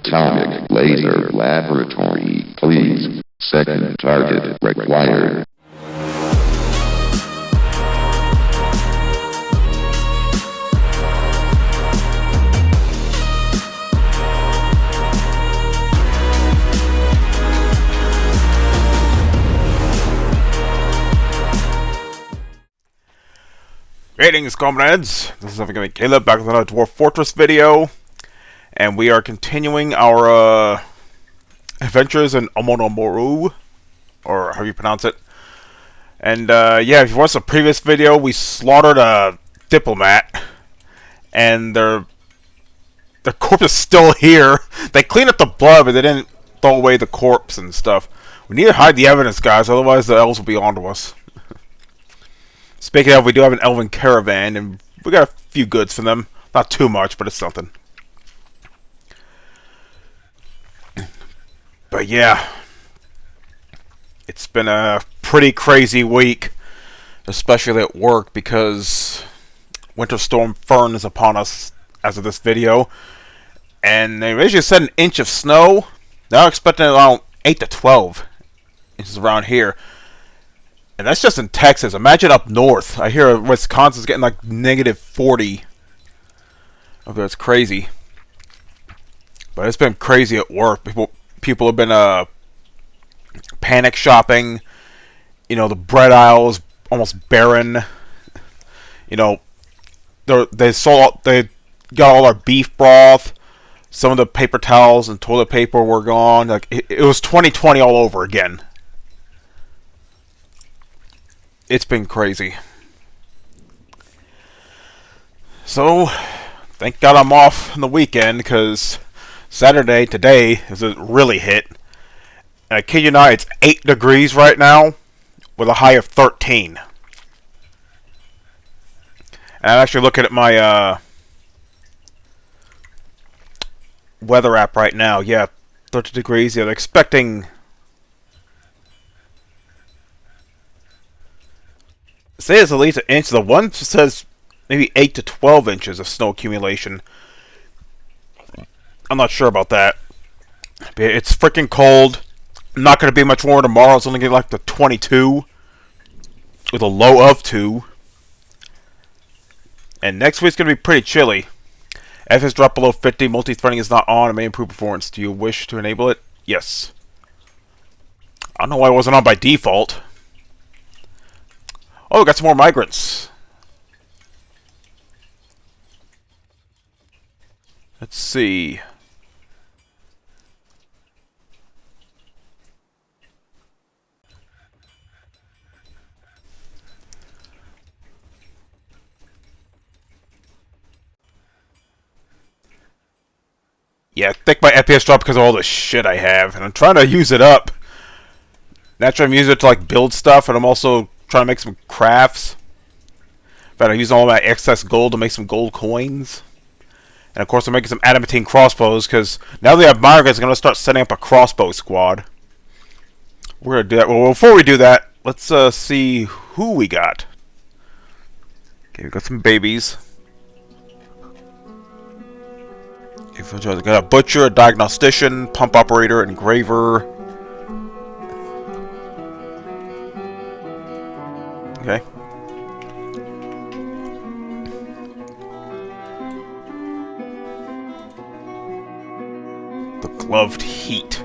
Atomic Laser Laboratory, please. Second target required. Greetings, comrades! This is going to be Caleb back with another Dwarf Fortress video, and we are continuing our adventures in Omonomoru, or how you pronounce it. And yeah, if you watched the previous video, we slaughtered a diplomat, and their corpse is still here. They cleaned up the blood, but they didn't throw away the corpse and stuff. We need to hide the evidence, guys, otherwise the elves will be onto us. Speaking of, we do have an elven caravan, and we got a few goods from them. Not too much, but it's something. But yeah, it's been a pretty crazy week, especially at work, because Winter Storm Fern is upon us as of this video. And they originally said an inch of snow. Now expecting around 8 to 12 inches around here. And that's just in Texas. Imagine up north. I hear Wisconsin's getting like -40. Oh, that's crazy. But it's been crazy at work. People have been panic shopping. You know, the bread aisle is almost barren. You know, they got all our beef broth. Some of the paper towels and toilet paper were gone. Like it was 2020 all over again. It's been crazy. So, thank God I'm off on the weekend, because Saturday, today, is it really hit. And I kid you not, it's 8 degrees right now, with a high of 13. And I'm actually looking at my weather app right now. Yeah, 30 degrees. Yeah, they're expecting... say it's at least an inch. The one says maybe 8 to 12 inches of snow accumulation. I'm not sure about that. But it's freaking cold. Not going to be much warmer tomorrow. It's only going to get like to 22. With a low of 2. And next week's going to be pretty chilly. FS dropped below 50. Multi-threading is not on. It may improve performance. Do you wish to enable it? Yes. I don't know why it wasn't on by default. Oh, we got some more migrants. Let's see. Yeah, I think my FPS dropped because of all the shit I have, and I'm trying to use it up. Naturally, I'm using it to like build stuff, and I'm also trying to make some crafts. In fact, I'm using all my excess gold to make some gold coins. And of course, I'm making some adamantine crossbows, because now that I have migrants, I'm going to start setting up a crossbow squad. We're going to do that. Well, before we do that, let's see who we got. Okay, we got some babies. Okay, we got a butcher, a diagnostician, pump operator, engraver. Okay. The Gloved Heat.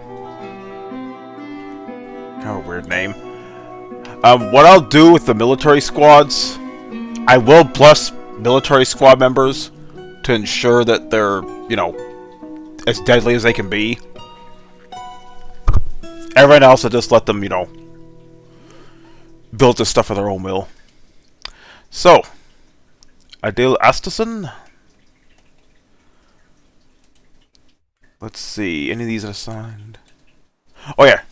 Kind of a weird name. What I'll do with the military squads, I will bless military squad members to ensure that they're, you know, as deadly as they can be. Everyone else, I just let them, you know, build this stuff for their own will. So, Ideal Astason. Let's see. Any of these are assigned? Oh yeah.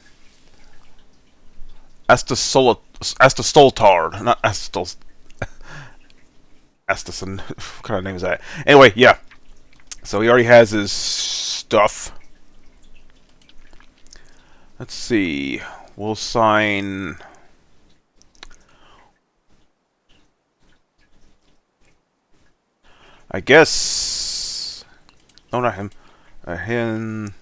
Astastoltard. Not Astal. Astason. What kind of name is that? Anyway, yeah. So he already has his stuff. Let's see. We'll sign... I guess... No, not him. Him...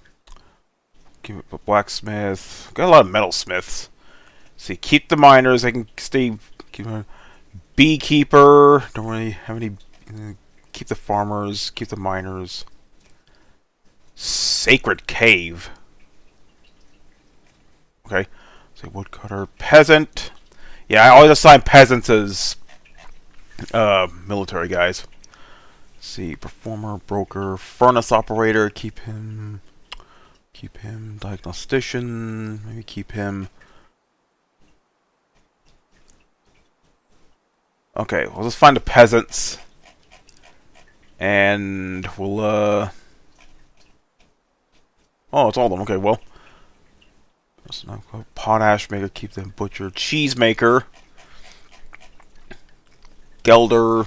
Keep it blacksmith. Got a lot of metalsmiths. See, keep the miners. They can stay. Keep beekeeper. Don't really have any. Keep the farmers. Keep the miners. Sacred cave. Okay. So woodcutter, peasant. Yeah, I always assign peasants as military guys. Let's see, performer, broker, furnace operator. Keep him. Keep him. Diagnostician. Maybe keep him. Okay, well, let's find the peasants. And we'll, oh, it's all of them. Okay, well. Potash maker, keep them. Butcher. Cheese maker. Gelder.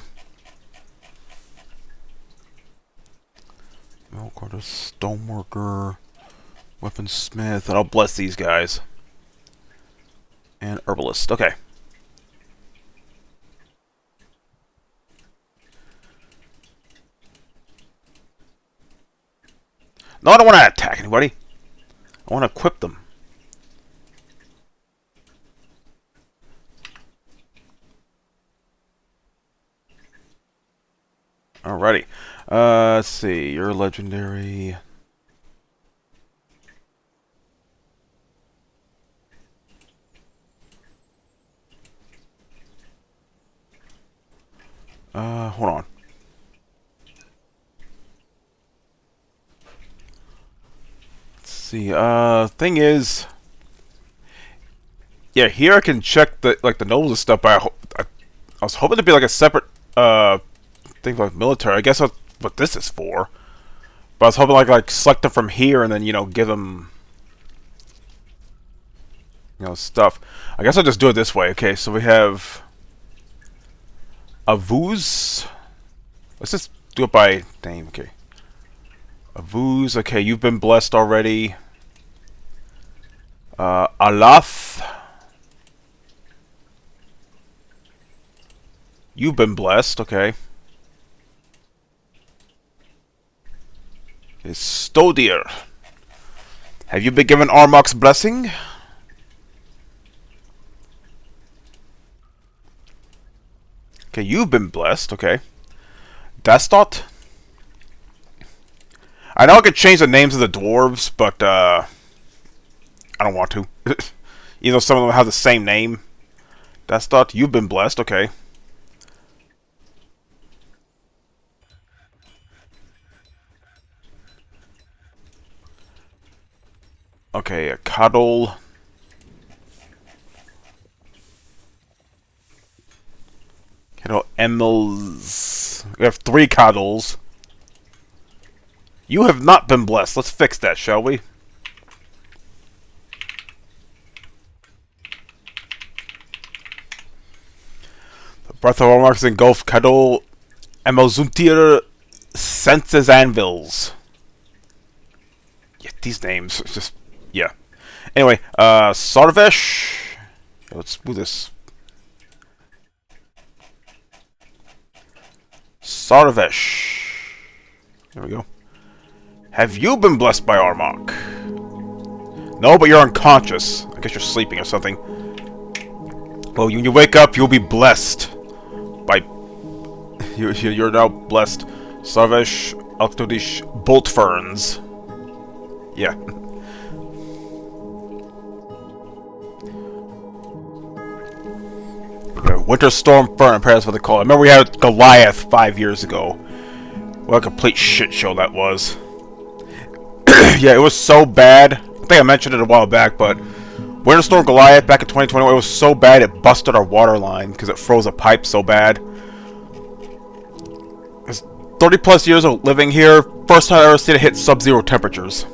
Milk order. Stoneworker. Weaponsmith. And I'll bless these guys. And herbalist. Okay. No, I don't want to attack anybody. I want to equip them. Alrighty. Let's see. You're legendary. Hold on. See, thing is, yeah, here I can check the the nobles and stuff. But I was hoping to be like a separate thing for like military. I guess that's what this is for. But I was hoping like select them from here and then give them stuff. I guess I'll just do it this way. Okay, so we have Avuz. Let's just do it by name. Okay. Avuz, okay, you've been blessed already. Alaf. You've been blessed, okay. Stodier. Have you been given Armok's blessing? Okay, you've been blessed, okay. Dastot. I know I could change the names of the dwarves, but I don't want to. Even though some of them have the same name. That's thought. You've been blessed. Okay. Okay, a cuddle. Emils. We have 3 cuddles. You have not been blessed. Let's fix that, shall we? The breath of our marks engulf Kadol Emozuntir Senses Anvils. Yeah, these names just yeah. Anyway, Sarvesh. Let's do this. Sarvesh. There we go. Have you been blessed by Armok? No, but you're unconscious. I guess you're sleeping or something. Well, when you wake up, you'll be blessed by... You're now blessed. Sarvesh Alktodish Bolt Ferns. Yeah. Winter Storm Fern, prayers for the call. I remember we had Goliath 5 years ago. What a complete shit show that was. Yeah, it was so bad. I think I mentioned it a while back, but Winter Storm Goliath back in 2021, it was so bad it busted our water line because it froze a pipe so bad. It's 30 plus years of living here. First time I ever seen it hit sub-zero temperatures.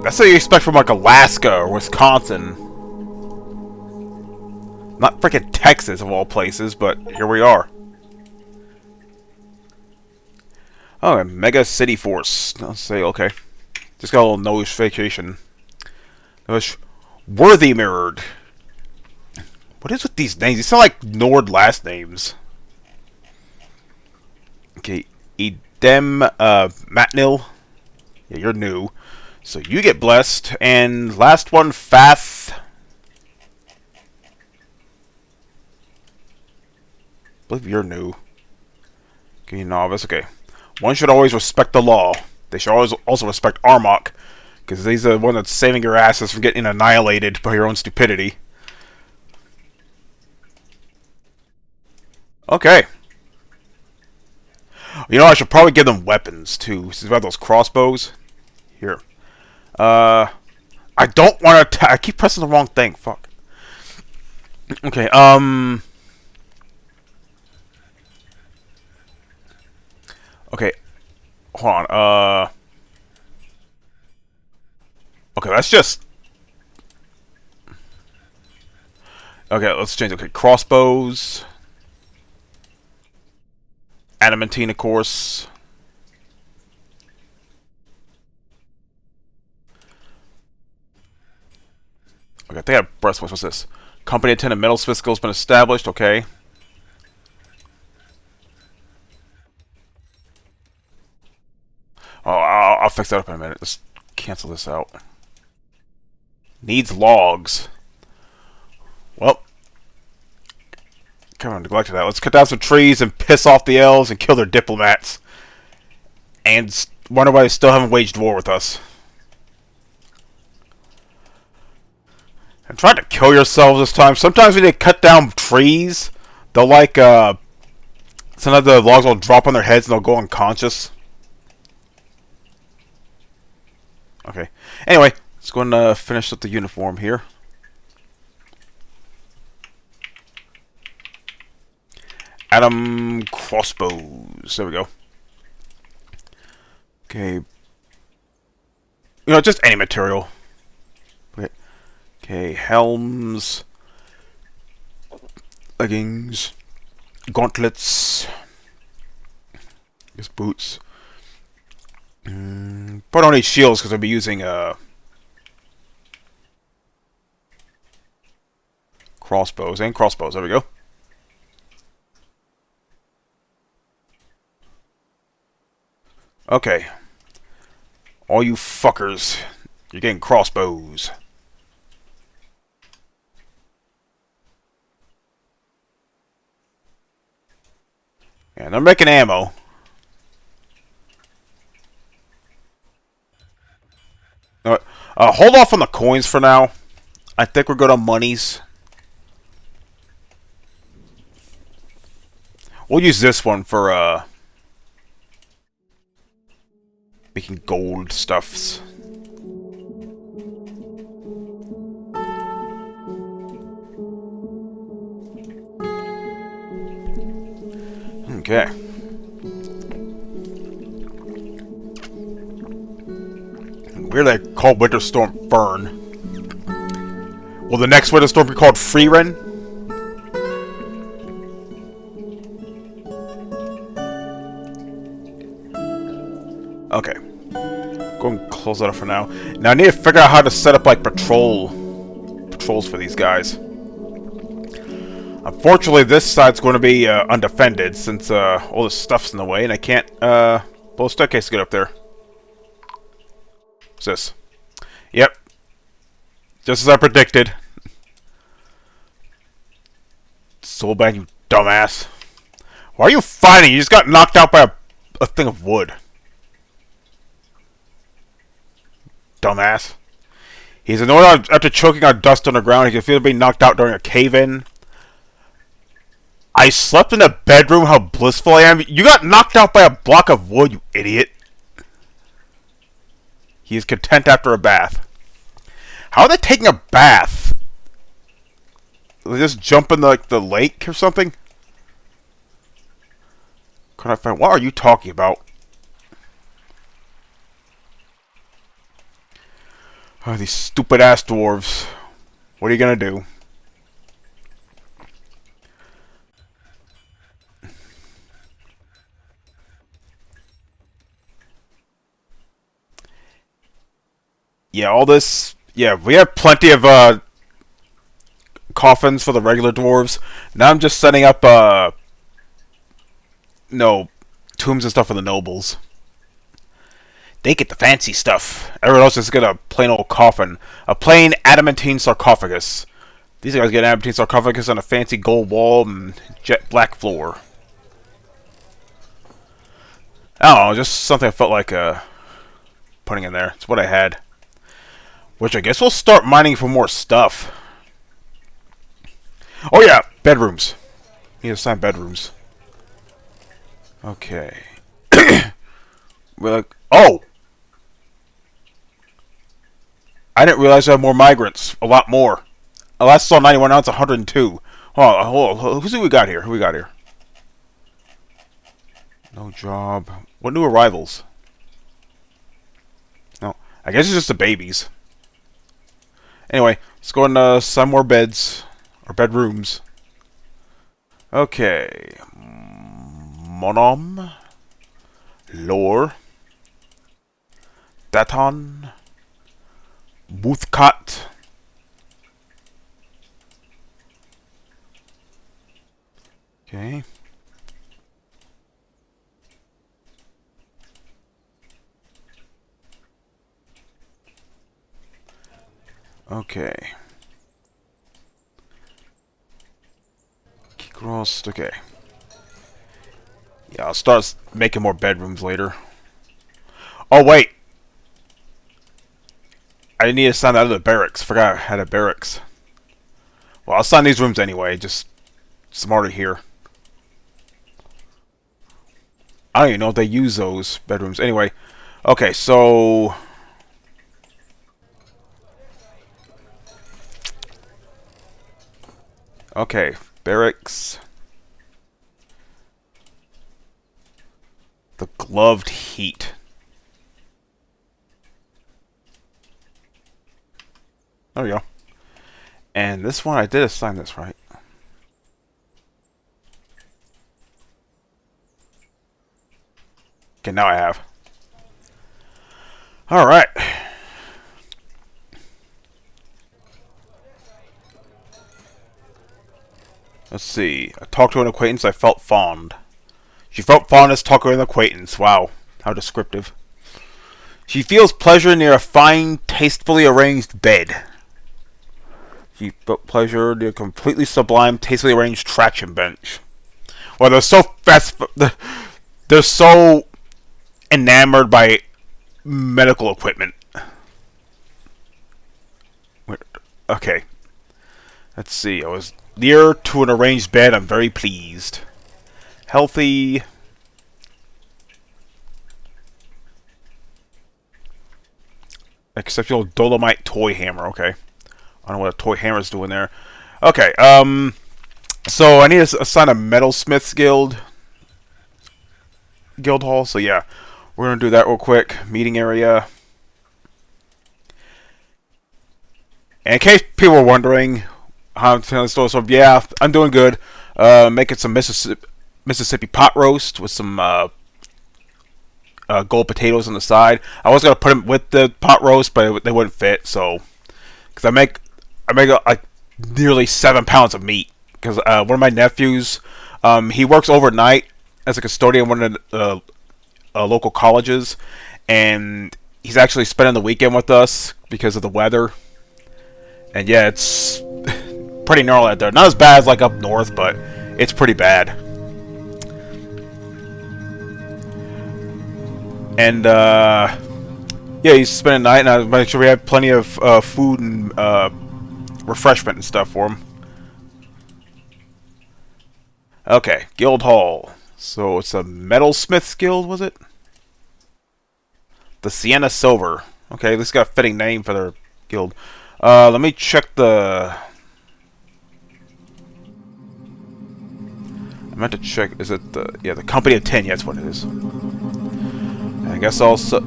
That's what you expect from like Alaska or Wisconsin. Not freaking Texas of all places, but here we are. Oh, a Mega City Force. I'll say, okay. Just got a little notification. Worthy Mirrored. What is with these names? These sound like Nord last names. Okay, Edem Matnil. Yeah, you're new. So you get blessed. And last one, Fath. I believe you're new. Okay, novice. Okay. One should always respect the law. They should always also respect Armok, because he's the one that's saving your asses from getting annihilated by your own stupidity. Okay. You know, I should probably give them weapons, too, since we have those crossbows. Here. I don't want to attack. I keep pressing the wrong thing. Fuck. Okay, okay. Hold on, okay, let's just... Okay, let's change. Okay, crossbows. Adamantine, of course. Okay, I think I have breastplates. What's this? Company attendant metal smith skill has been established. Okay. Oh, I'll fix that up in a minute. Let's cancel this out. Needs logs. Well, kind of neglected that. Let's cut down some trees and piss off the elves and kill their diplomats. And wonder why they still haven't waged war with us. And try to kill yourselves this time. Sometimes when they cut down trees, they'll like, sometimes the logs will drop on their heads and they'll go unconscious. Okay. Anyway, let's go and finish up the uniform here. Adam crossbows. There we go. Okay. You know, just any material. Okay. Okay, helms. Leggings. Gauntlets. I guess boots. Probably don't need shields because I'll be using crossbows and crossbows. There we go. Okay. All you fuckers, you're getting crossbows. And they're making ammo. Hold off on the coins for now. I think we're good on monies. We'll use this one for making gold stuffs. Okay. Weird they call Winter Storm Fern. Will the next Winter Storm be called Freeren? Okay. Go and close that up for now. Now I need to figure out how to set up like patrols for these guys. Unfortunately, this side's going to be undefended since all this stuff's in the way, and I can't blow a staircase to get up there. What's this? Yep. Just as I predicted. Soulband, you dumbass. Why are you fighting? You just got knocked out by a thing of wood. Dumbass. He's annoyed after choking on dust underground. He can feel being knocked out during a cave-in. I slept in a bedroom. How blissful I am. You got knocked out by a block of wood, you idiot. He is content after a bath. How are they taking a bath? They just jump in the lake or something? Can I find? What are you talking about? Oh, these stupid ass dwarves. What are you gonna do? Yeah, all this... Yeah, we have plenty of, coffins for the regular dwarves. Now I'm just setting up, no, tombs and stuff for the nobles. They get the fancy stuff. Everyone else just get a plain old coffin. A plain adamantine sarcophagus. These guys get an adamantine sarcophagus on a fancy gold wall and jet black floor. I don't know, just something I felt like putting in there. It's what I had. Which I guess we'll start mining for more stuff. Oh yeah, bedrooms. Need to assign bedrooms. Okay. We're like, oh! I didn't realize I have more migrants. A lot more. I last saw 91, now it's 102. Hold on. Who's we got here? Who we got here? No job. What new arrivals? No. I guess it's just the babies. Anyway, let's go and assign more beds. Or bedrooms. Okay. Monom. Lore. Daton. Boothcot. Okay. Okay. Crossed. Okay. Yeah, I'll start making more bedrooms later. Oh wait, I need to assign that to the barracks. Forgot I had a barracks. Well, I'll assign these rooms anyway. Just smarter here. I don't even know if they use those bedrooms. Anyway, okay, so okay, barracks. The gloved heat. There we go. And this one, I did assign this, right? Okay, now I have. Alright. Let's see. I talked to an acquaintance, I felt fond. She felt fondness, talked to an acquaintance. Wow, how descriptive. She feels pleasure near a fine, tastefully arranged bed. She felt pleasure near a completely sublime, tastefully arranged traction bench. Well, they're so fast. They're so enamored by medical equipment. Okay. Let's see. I was near to an arranged bed. I'm very pleased. Healthy. Exceptional Dolomite toy hammer. Okay. I don't know what a toy hammer is doing there. Okay. So I need to assign a metalsmiths guild hall. So yeah, we're gonna do that real quick. Meeting area. And in case people are wondering how I'm telling the story, so yeah, I'm doing good. Making some Mississippi pot roast with some gold potatoes on the side. I was gonna put them with the pot roast, but they wouldn't fit. So, because I make like nearly 7 pounds of meat. Because one of my nephews, he works overnight as a custodian at one of the local colleges, and he's actually spending the weekend with us because of the weather. And yeah, it's pretty gnarly out there. Not as bad as like up north, but it's pretty bad. And yeah, he's spending the night, and I make sure we have plenty of food and refreshment and stuff for him. Okay, guild hall. So it's a metalsmiths guild, was it? The Sienna Silver. Okay, this got a fitting name for their guild. Let me check the. I meant to check. Is it the the Company of 10? Yeah, that's what it is. I guess also.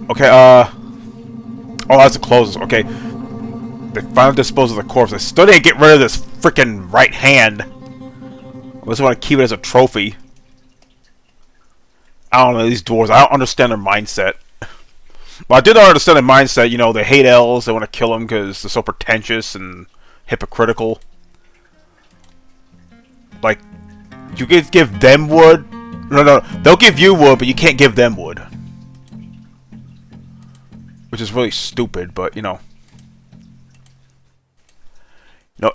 Okay. Oh, that's the closest. Okay. They finally disposed of the corpse. They still didn't get rid of this freaking right hand. I just want to keep it as a trophy. I don't know, these dwarves. I don't understand their mindset. Well, I did understand their mindset. You know, they hate elves. They want to kill them because they're so pretentious and hypocritical. Like, you could give them wood. No, they'll give you wood, but you can't give them wood. which is really stupid, but you know.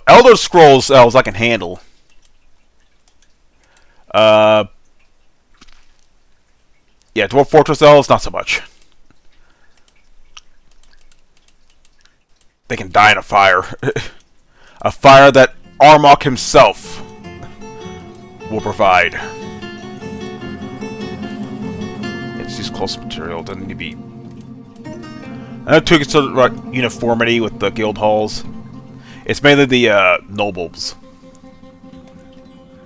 Elder Scrolls L's I can handle. Yeah, Dwarf Fortress L's not so much. They can die in a fire. A fire that Armok himself will provide. It's just close material, doesn't need to be. I know to consider uniformity with the guild halls. It's mainly the nobles.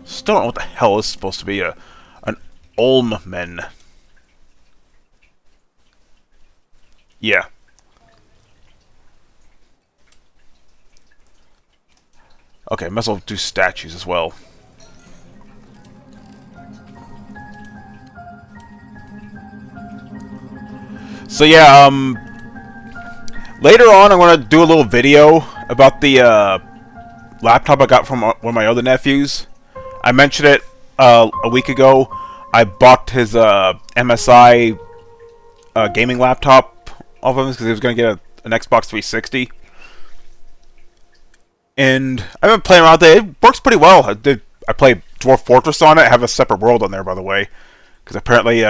Still don't know what the hell is supposed to be an Olmmen. Yeah. Okay, might as well do statues as well. So yeah, later on I'm gonna do a little video about the laptop I got from one of my other nephews. I mentioned it a week ago. I bought his MSI gaming laptop off of him because he was gonna get an Xbox 360. And I've been playing around with it. It works pretty well. I play Dwarf Fortress on it. I have a separate world on there, by the way, because apparently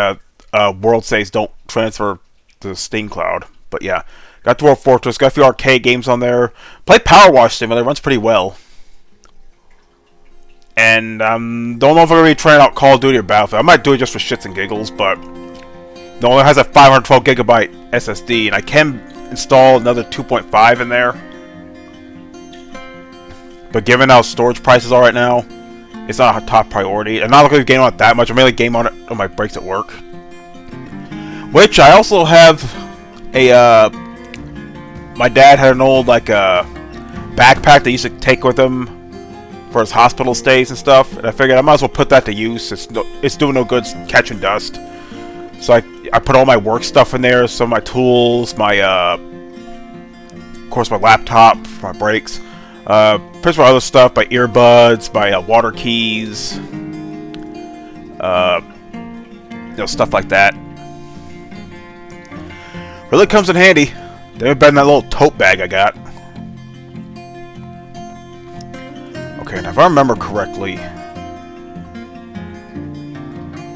world saves don't transfer to the Steam Cloud. But yeah, got Dwarf Fortress. Got a few arcade games on there. Play Power Wash Simulator. It runs pretty well. And don't know if I'm gonna be trying out Call of Duty or Battlefield. I might do it just for shits and giggles, but it only has a 512 gigabyte SSD, and I can install another 2.5 in there. But given how storage prices are right now, it's not a top priority. I'm not looking to game on it that much. I mainly game on it on my breaks at work. Which I also have a my dad had an old backpack that he used to take with him for his hospital stays and stuff, and I figured I might as well put that to use. It's doing no good catching dust. So I put all my work stuff in there, some of my tools, my of course my laptop for my breaks. Pretty much other stuff, my earbuds, my water keys, stuff like that. Really comes in handy. They're better than that little tote bag I got. Okay, now if I remember correctly...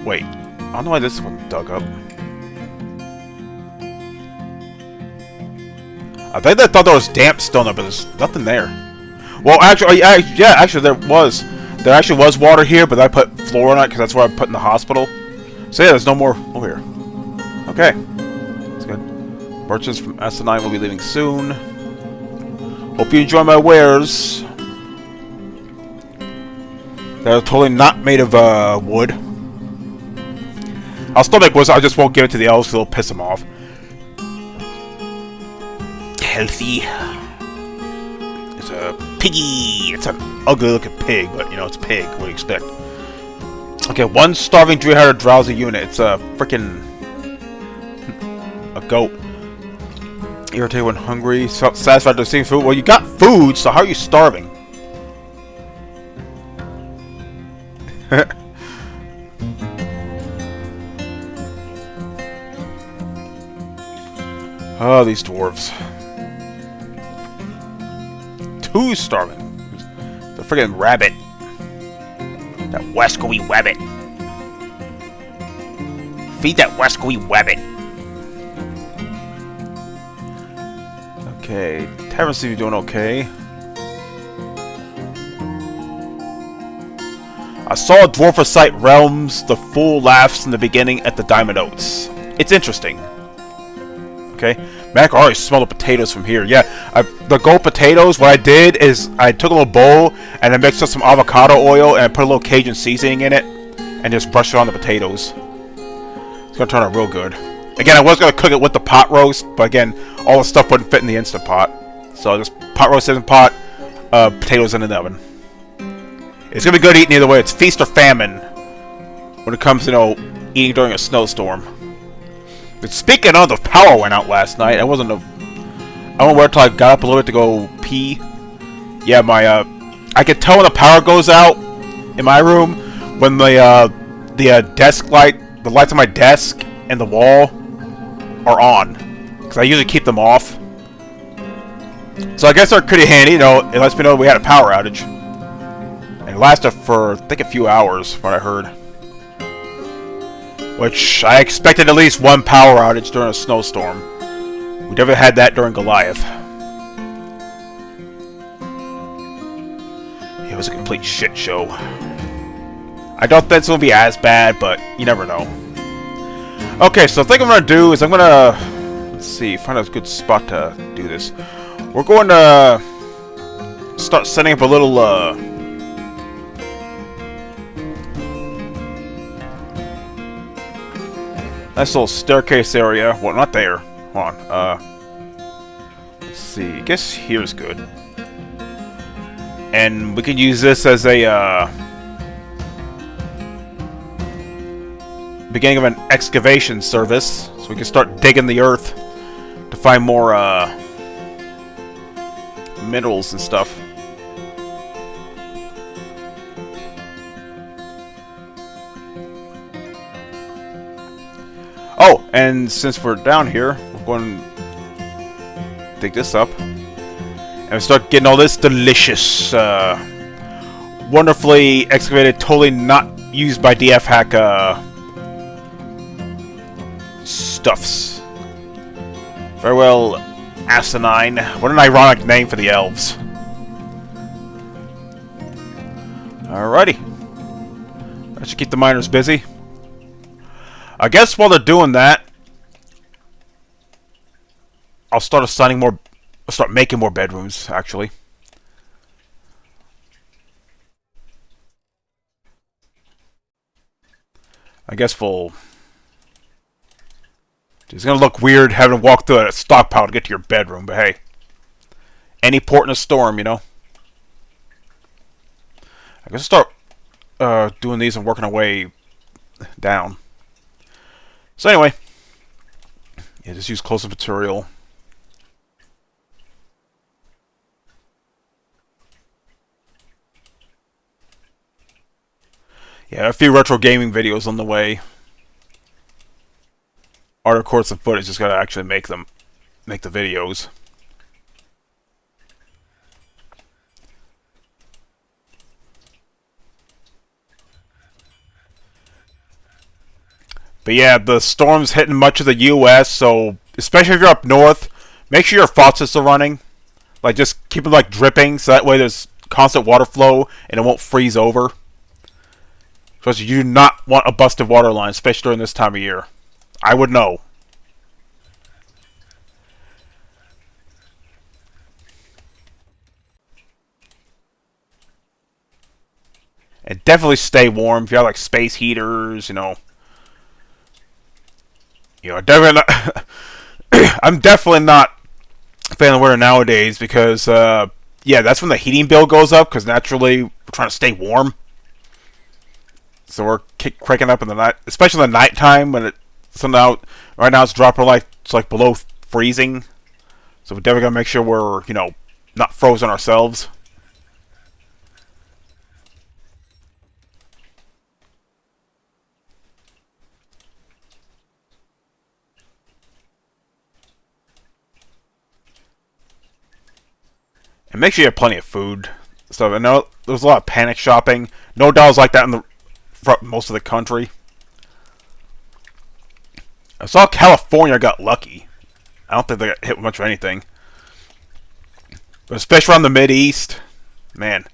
Wait, I don't know why this one dug up. I think they thought there was damp stone there, but there's nothing there. Well, actually, yeah, actually there was. There actually was water here, but I put floor on it because that's where I put in the hospital. So yeah, there's no more over here. Okay, that's good. Merchants from S9 will be leaving soon. Hope you enjoy my wares. They're totally not made of wood. I'll still make wood, so I just won't give it to the elves because it'll piss them off. Healthy. It's a piggy. It's an ugly looking pig, but you know, it's a pig. What do you expect? Okay, one starving dream-hearted drowsy unit. It's a freaking a goat. Irritated when hungry, satisfied to seeing food. Well, you got food, so how are you starving? Oh, these dwarves. Who's starving? The friggin' rabbit. That wascally wabbit. Feed that wascally wabbit. Okay, Tavern seems to be doing okay. I saw Dwarfosite Realms, the fool laughs in the beginning at the Diamond Oats. It's interesting. Okay, man, I can already smell the potatoes from here. Yeah, the gold potatoes, what I did is I took a little bowl and I mixed up some avocado oil and I put a little Cajun seasoning in it and just brushed it on the potatoes. It's gonna turn out real good. Again, I was gonna cook it with the pot roast, but again, all the stuff wouldn't fit in the Instant Pot. So just pot roast in the pot, potatoes in the oven. It's gonna be good eating either way. It's feast or famine when it comes to, eating during a snowstorm. But speaking of, the power went out last night. I don't know where till I got up a little bit to go pee. Yeah, I could tell when the power goes out in my room when the desk light, the lights on my desk and the wall are on. because I usually keep them off. So I guess they're pretty handy, you know, it lets me know we had a power outage. And it lasted for, I think, a few hours, from what I heard. Which, I expected at least one power outage during a snowstorm. We never had that during Goliath. It was a complete shit show. I don't think it's going to be as bad, but you never know. Okay, so the thing I'm going to do is I'm going to... Let's see, find a good spot to do this. We're going to start setting up a little nice little staircase area. Well, not there. Hold on. Let's see. I guess here's good. And we can use this as a beginning of an excavation service, so we can start digging the earth to find more minerals and stuff. Oh, and since we're down here, we're going to dig this up and start getting all this delicious, wonderfully excavated, totally not used by DF hack stuffs. Very well, asinine. What an ironic name for the elves. Alrighty. That should keep the miners busy. I guess while they're doing that, I'll start assigning more. I'll start making more bedrooms, actually. I guess we'll... It's gonna look weird having to walk through a stockpile to get to your bedroom, but hey. Any port in a storm, you know? I guess I'll start doing these and working our way down. So anyway. Yeah, just use close-up material. Yeah, a few retro gaming videos on the way. Art of course and footage, just gotta actually make the videos. But yeah, the storm's hitting much of the US, so especially if you're up north, make sure your faucets are running. Like, just keep them like dripping, so that way there's constant water flow and it won't freeze over. Because you do not want a busted water line, especially during this time of year. I would know. And definitely stay warm if you have like space heaters, you know. Definitely not I'm definitely not a fan of winter nowadays because, yeah, that's when the heating bill goes up because naturally we're trying to stay warm. So we're cranking up in the night, especially in the nighttime when right now it's dropping it's like below freezing. So we definitely gotta make sure we're, you know, not frozen ourselves. And make sure you have plenty of food. So I know there's a lot of panic shopping. No doubt it's like that in most of the country. I saw California got lucky. I don't think they got hit with much of anything. But especially around the Mid-East, man.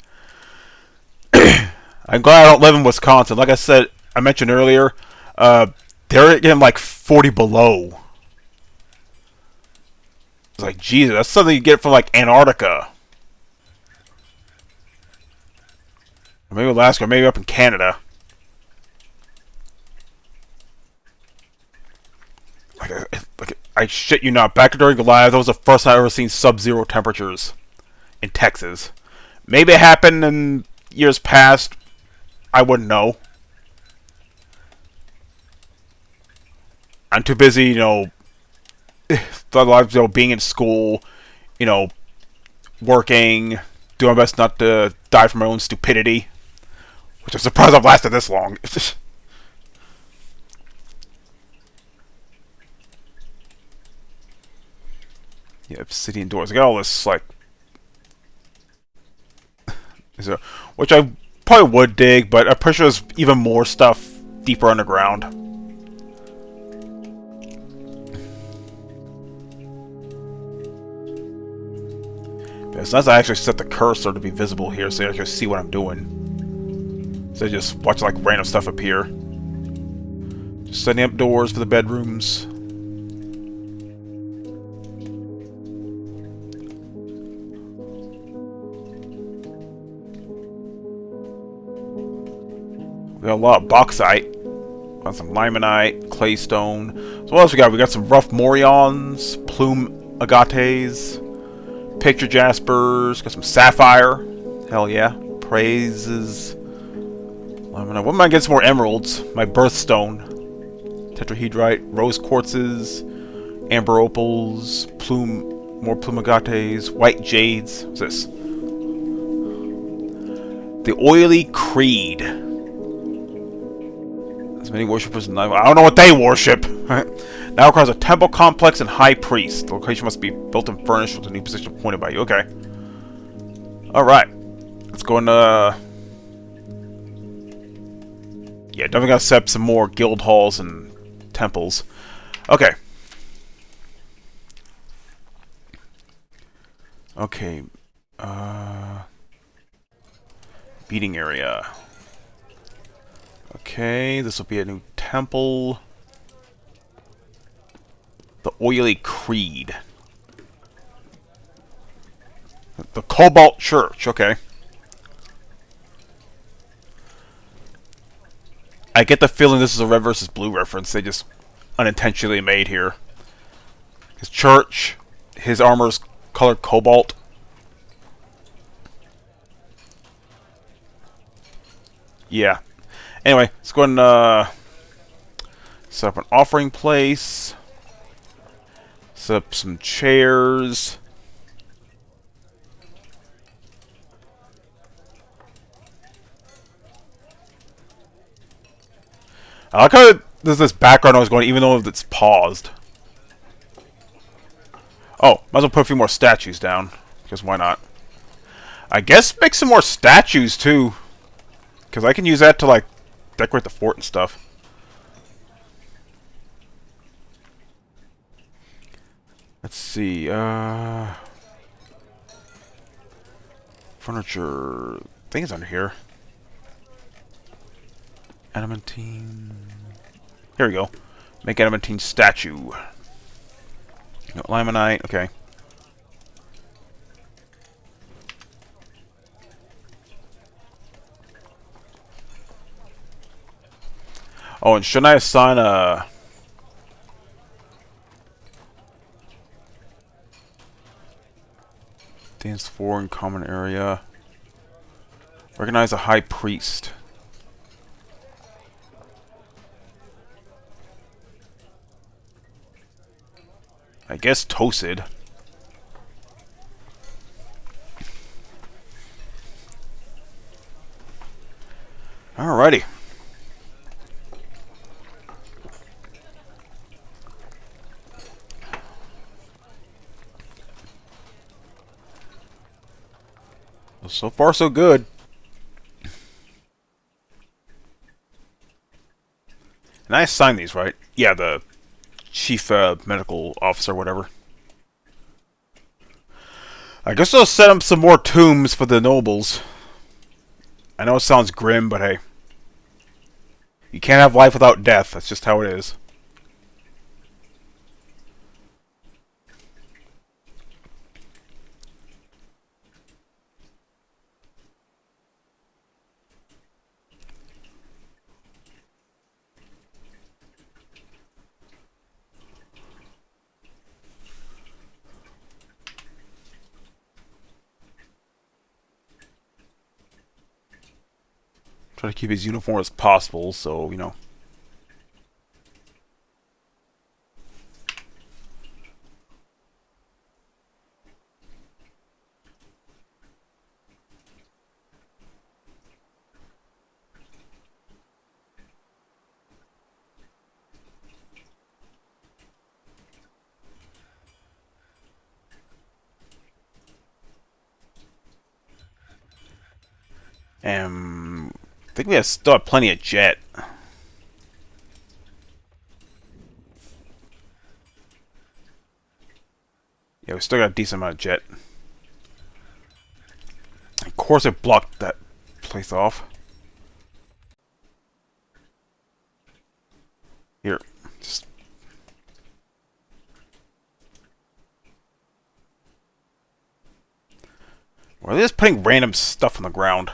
I'm glad I don't live in Wisconsin. Like I mentioned earlier, they're getting like 40 below. It's like, Jesus, that's something you get from like Antarctica. Or maybe Alaska, or maybe up in Canada. I shit you not. Back during Goliath, that was the first time I ever seen sub-zero temperatures in Texas. Maybe it happened in years past. I wouldn't know. I'm too busy, you know, being in school, you know, working, doing my best not to die from my own stupidity. Which I'm surprised I've lasted this long. Yeah, obsidian doors. I got all this, like... which I probably would dig, but I'm pretty sure there's even more stuff deeper underground. Yeah, it's nice I actually set the cursor to be visible here so you actually see what I'm doing. So I just watch like random stuff appear. Just setting up doors for the bedrooms. We got a lot of bauxite. Got some limonite, claystone. So what else we got? We got some rough morions, plume agates, picture jaspers, got some sapphire. Hell yeah. Praises. Limonite. What am I getting some more emeralds? My birthstone. Tetrahedrite, rose quartzes, amber opals, more plume agates, white jades. What's this? The oily creed. As many worshippers in I don't know what they worship. Now requires a temple complex and high priest. The location must be built and furnished with a new position appointed by you. Okay. Alright. Let's go into... yeah, definitely gotta set up some more guild halls and temples. Okay. Okay. Beating area. Okay, this will be a new temple. The Oily Creed. The Cobalt Church, okay. I get the feeling this is a red versus blue reference they just unintentionally made here. His church, his armor's colored cobalt. Yeah. Anyway, let's go and set up an offering place. Set up some chairs. I like how there's this background noise going even though it's paused. Oh, might as well put a few more statues down. Because why not? I guess make some more statues too. Because I can use that to like decorate the fort and stuff. Let's see, furniture, I think it's under here. Adamantine. Here we go. Make adamantine statue. No, limonite, okay. Oh, and shouldn't I assign a... dance floor in common area. Recognize a high priest. I guess toasted. Alrighty. So far, so good. And I assigned these, right? Yeah, the chief medical officer, whatever. I guess I'll set up some more tombs for the nobles. I know it sounds grim, but hey. You can't have life without death. That's just how it is. Try to keep as uniform as possible, so, you know. I think we still have plenty of jet. Yeah, we still got a decent amount of jet. Of course, it blocked that place off. Here, just... Well, they're just putting random stuff on the ground.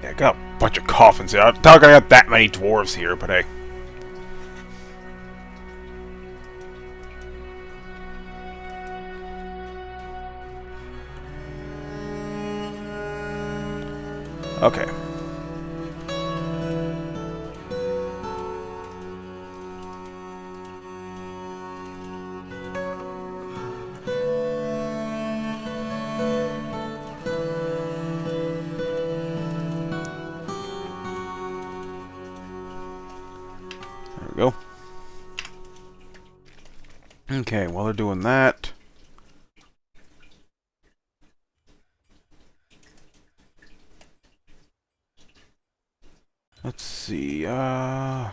Yeah, I got a bunch of coffins here. I thought I got that many dwarves here, but hey. Okay. There we go. Okay, while they're doing that... Let's see, anyone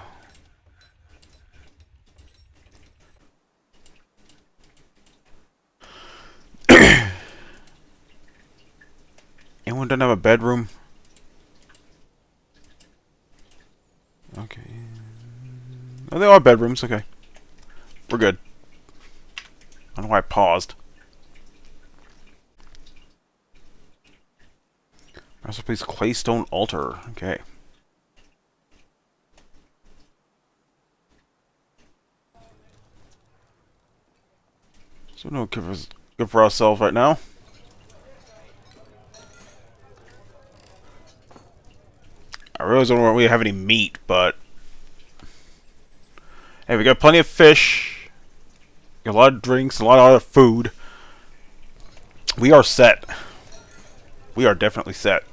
doesn't have a bedroom? Okay. Oh, they all have bedrooms, okay. We're good. I don't know why I paused. Masterpiece Claystone Altar, okay. So no good for ourselves right now. I realize don't really have any meat, but hey, we got plenty of fish, a lot of drinks, a lot of other food. We are set. We are definitely set.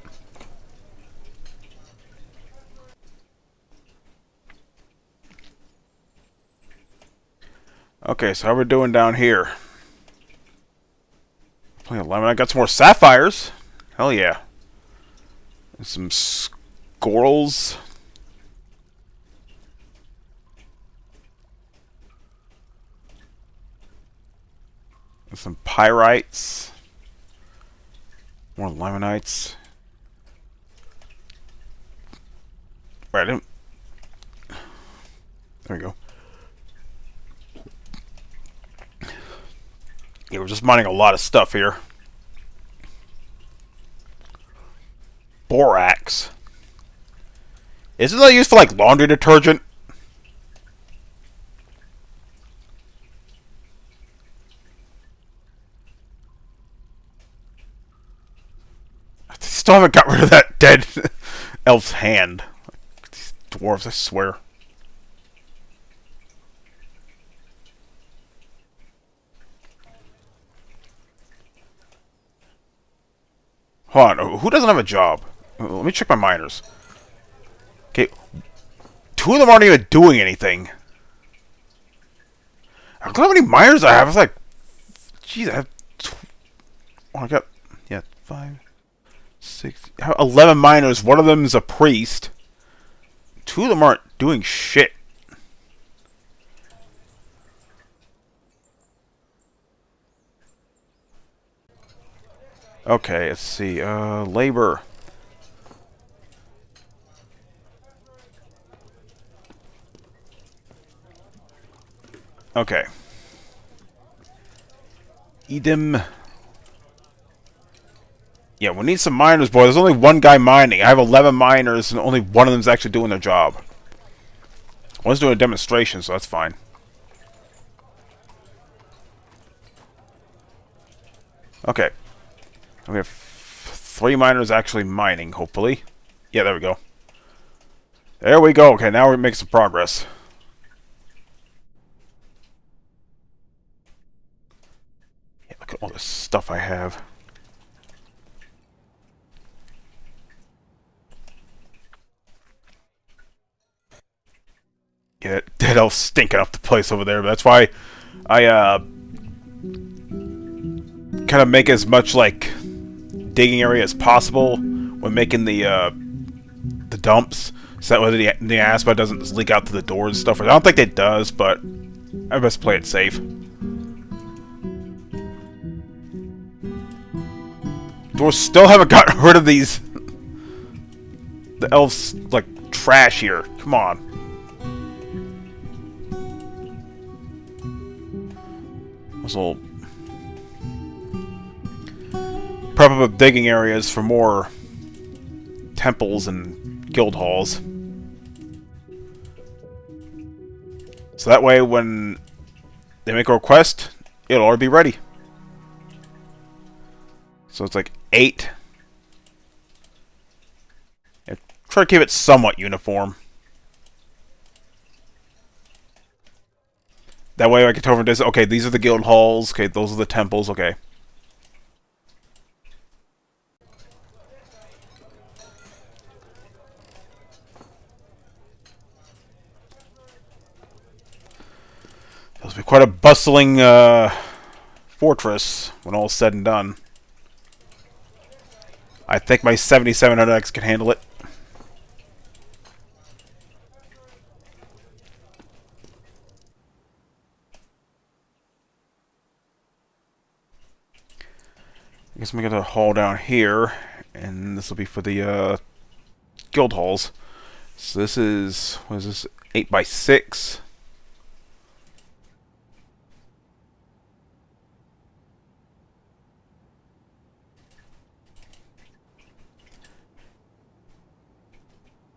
Okay, so how we doing down here? Plenty of lemon. I got some more sapphires. Hell yeah. And some squirrels. And some pyrites. More lemonites. Right, there we go. Yeah, we're just mining a lot of stuff here. Borax. Isn't that used for like laundry detergent? I still haven't got rid of that dead elf's hand. These dwarves, I swear. Hold on, who doesn't have a job? Let me check my miners. Okay, 2 of them aren't even doing anything. I don't know how many miners I have. It's like, jeez, I have. Oh, I got 5, 6. I have 11 miners. One of them is a priest. 2 of them aren't doing shit. Okay, let's see. Labor. Okay. Edom. Yeah, we need some miners, boy. There's only one guy mining. I have 11 miners, and only one of them's actually doing their job. One's doing a demonstration, so that's fine. Okay. We have 3 miners actually mining, hopefully. Yeah, there we go. There we go. Okay, now we're making some progress. Yeah, look at all this stuff I have. Yeah, that elf's stinking up the place over there. But that's why I kind of make as much like digging area as possible when making the dumps, so that way the asphalt doesn't just leak out to the doors and stuff. I don't think it does, but I best play it safe. We still haven't gotten rid of these. The elves like trash here. Come on. This will prep up digging areas for more temples and guild halls. So that way when they make a request, it'll already be ready. So it's like 8. Yeah, try to keep it somewhat uniform. That way I can tell from this, okay, these are the guild halls, okay, those are the temples, okay. This will be quite a bustling fortress when all is said and done. I think my 7700X can handle it. I guess I'm going to haul down here, and this will be for the guild halls. So this is, what is this, 8x6.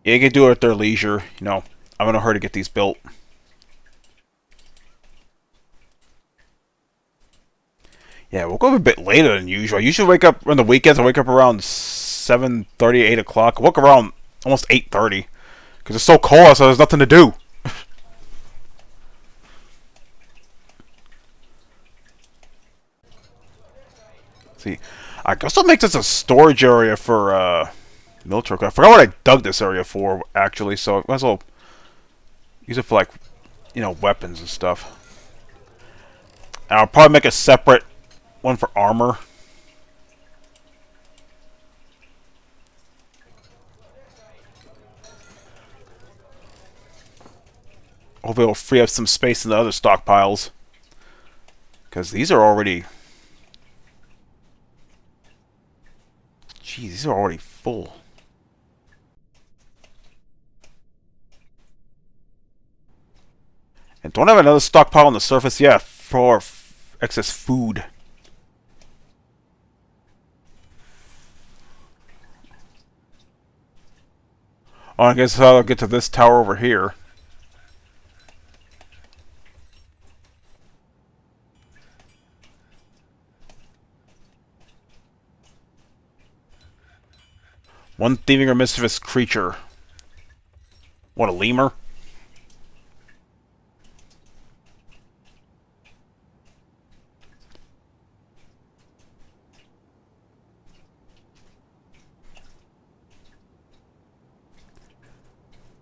Yeah, you can do it at their leisure. You know, I'm in a hurry to get these built. Yeah, we'll go a bit later than usual. I usually wake up on the weekends. I wake up around 7:30, 8 o'clock. I woke around almost 8:30 because it's so cold, so there's nothing to do. See, I guess I'll make this a storage area for military. I forgot what I dug this area for, actually, so I might as well use it for, like, you know, weapons and stuff. And I'll probably make a separate one for armor. Hopefully it'll free up some space in the other stockpiles. Because these are already... Jeez, these are already full. And don't have another stockpile on the surface yet for excess food. Oh, I guess I'll get to this tower over here. One thieving or mischievous creature. What, a lemur?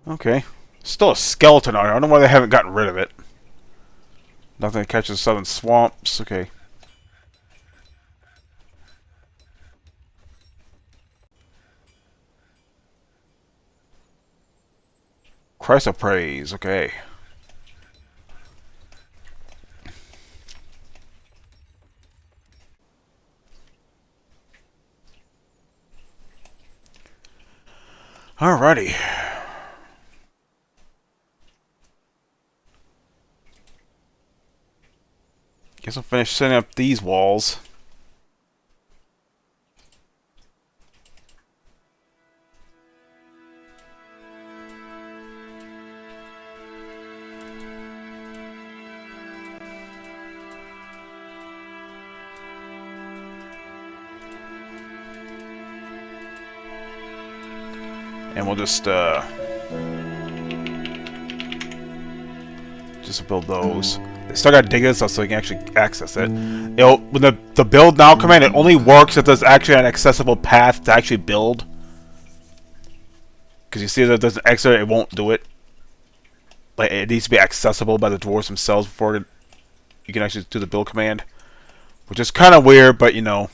Okay. Still a skeleton on it. I don't know why they haven't gotten rid of it. Nothing that catches southern swamps. Okay. Christ of praise. Okay. Alrighty. Guess I'll finish setting up these walls. And we'll just build those. They still gotta dig this up so you can actually access it. It'll, when the build now command, it only works if there's actually an accessible path to actually build. Because you see that there's an exit, it won't do it. like it needs to be accessible by the dwarves themselves before you can actually do the build command, which is kind of weird, but you know,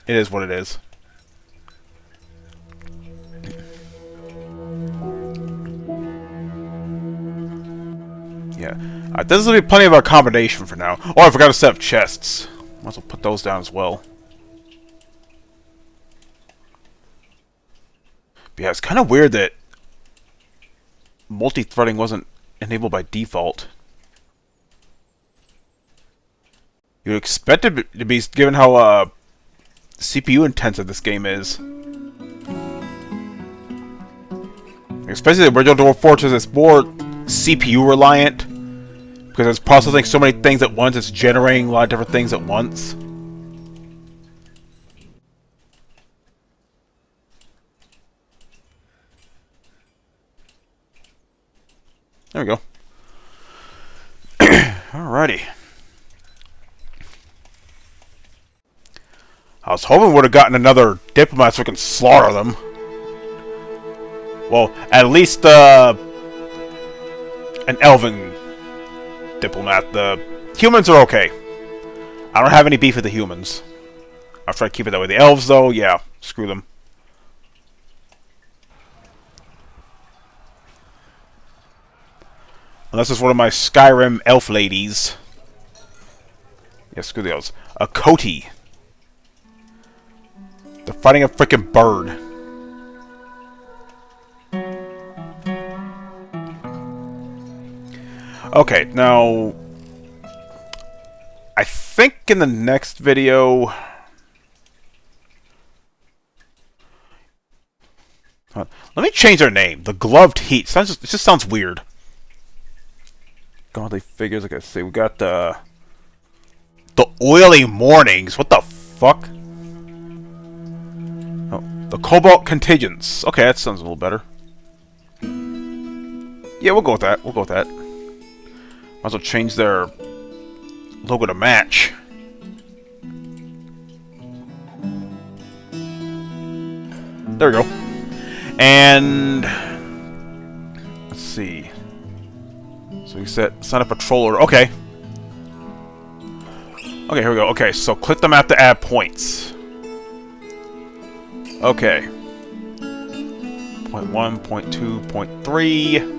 it is what it is. Yeah, this will be plenty of accommodation for now. Oh, I forgot to set up chests. Might as well put those down as well. But yeah, it's kind of weird that multi-threading wasn't enabled by default. You'd expect it to be, given how CPU intensive this game is. Especially the original Dwarf Fortress is more CPU reliant, because it's processing so many things at once, it's generating a lot of different things at once. There we go. Alrighty. I was hoping we would have gotten another diplomat so we can slaughter them. Well, at least an elven diplomat. The humans are okay. I don't have any beef with the humans. I'll try to keep it that way. The elves, though, yeah, screw them. Unless it's one of my Skyrim elf ladies. Yeah, screw the elves. A Coty. They're fighting a freaking bird. Okay, now I think in the next video let me change their name. The Gloved Heat. It just sounds weird. Godly figures, like I say, we got the Oily Mornings. What the fuck? Oh, the Cobalt Contingents. Okay, that sounds a little better. Yeah, we'll go with that. We'll go with that. Might as well change their logo to match. There we go. And let's see. So we sign up a patroller. Okay. Okay, here we go. Okay, so click the map to add points. Okay. Point 1, point 2, point 3.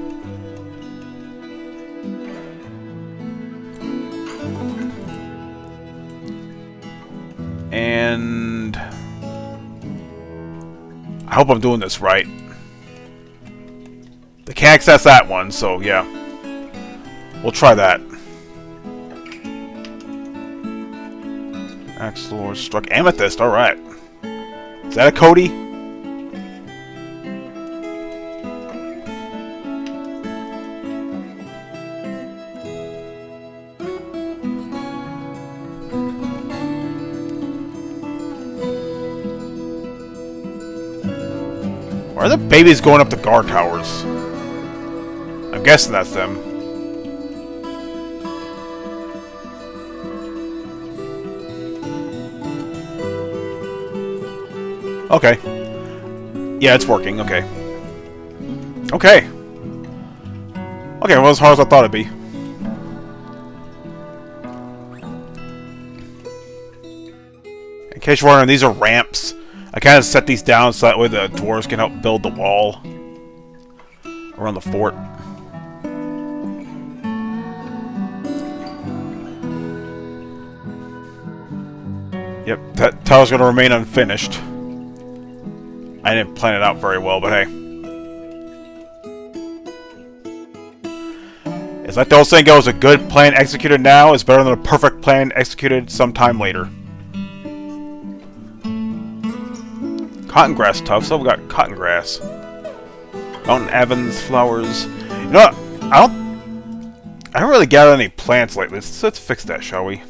And I hope I'm doing this right. They can't access that one, so yeah. We'll try that. Axe Lord struck Amethyst, alright. Is that a Cody? Why are the babies going up the guard towers? I'm guessing that's them. Okay. Yeah, it's working. Okay. Okay. Okay, well, as hard as I thought it'd be. In case you're wondering, these are ramps. I kind of set these down so that way the dwarves can help build the wall around the fort. Yep, that tower's going to remain unfinished. I didn't plan it out very well, but hey. It's like the old saying goes, a good plan executed now is better than a perfect plan executed sometime later. Cotton grass tough, so we got cotton grass. Mountain Evans, flowers. You know what? I don't really gather any plants lately. Let's fix that, shall we?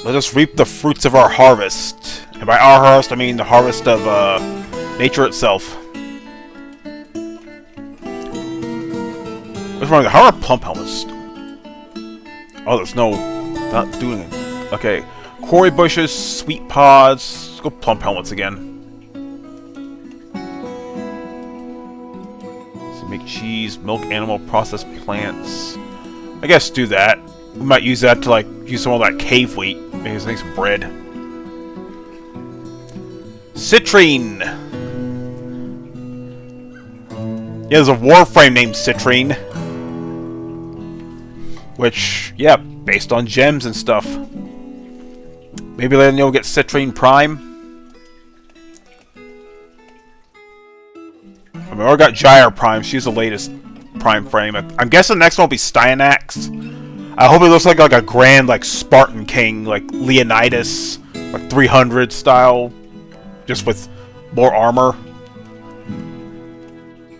Let us reap the fruits of our harvest. And by our harvest, I mean the harvest of nature itself. What's wrong? How are plump helmets? Oh, there's no... Not doing it. Okay. Quarry bushes, sweet pods. Let's go plump helmets again. Make cheese, milk, animal, processed plants. I guess do that. We might use that to, like, use some of that cave wheat. Maybe let's make some bread. Citrine! Yeah, there's a Warframe named Citrine. Which, yeah, based on gems and stuff. Maybe then you'll get Citrine Prime. I mean, I already got Gyre Prime. She's the latest Prime frame. I'm guessing the next one will be Styanax. I hope it looks like a grand, like, Spartan King, like Leonidas, like 300 style, just with more armor.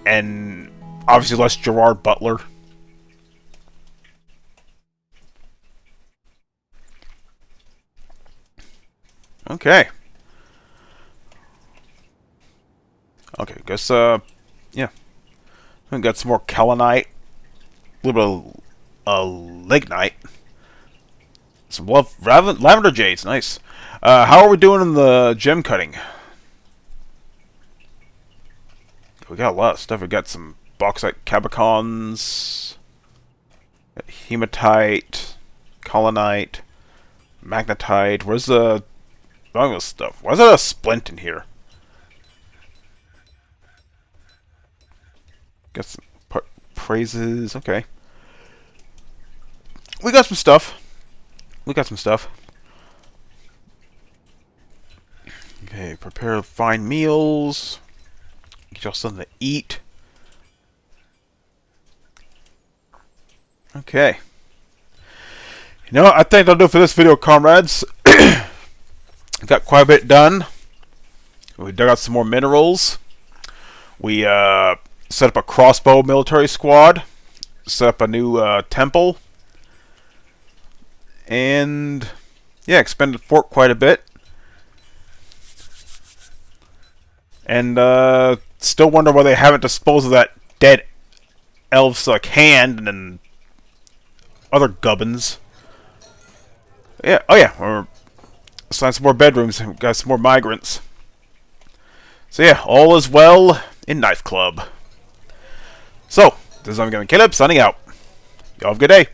And obviously less Gerard Butler. Okay. Okay, guess, yeah. We got some more Kellenite. A little bit of Lignite. Some Lavender Jades, nice. How are we doing in the gem cutting? We got a lot of stuff. We got some Bauxite Cabicons, Hematite, Colonite, Magnetite. Where's the Longest stuff? Why is there a splint in here? Got some praises. Okay. We got some stuff. We got some stuff. Okay, prepare fine meals. Get y'all something to eat. Okay. You know what? I think that'll do it for this video, comrades. Got quite a bit done. We dug out some more minerals. We set up a crossbow military squad. Set up a new temple. And yeah, expanded the fort quite a bit. And still wonder why they haven't disposed of that dead elf's hand and other gubbins. Yeah, oh yeah, we're assigned some more bedrooms and got some more migrants. So yeah, all is well in Knife Club. So, this is I'm Caleb signing out. Y'all have a good day.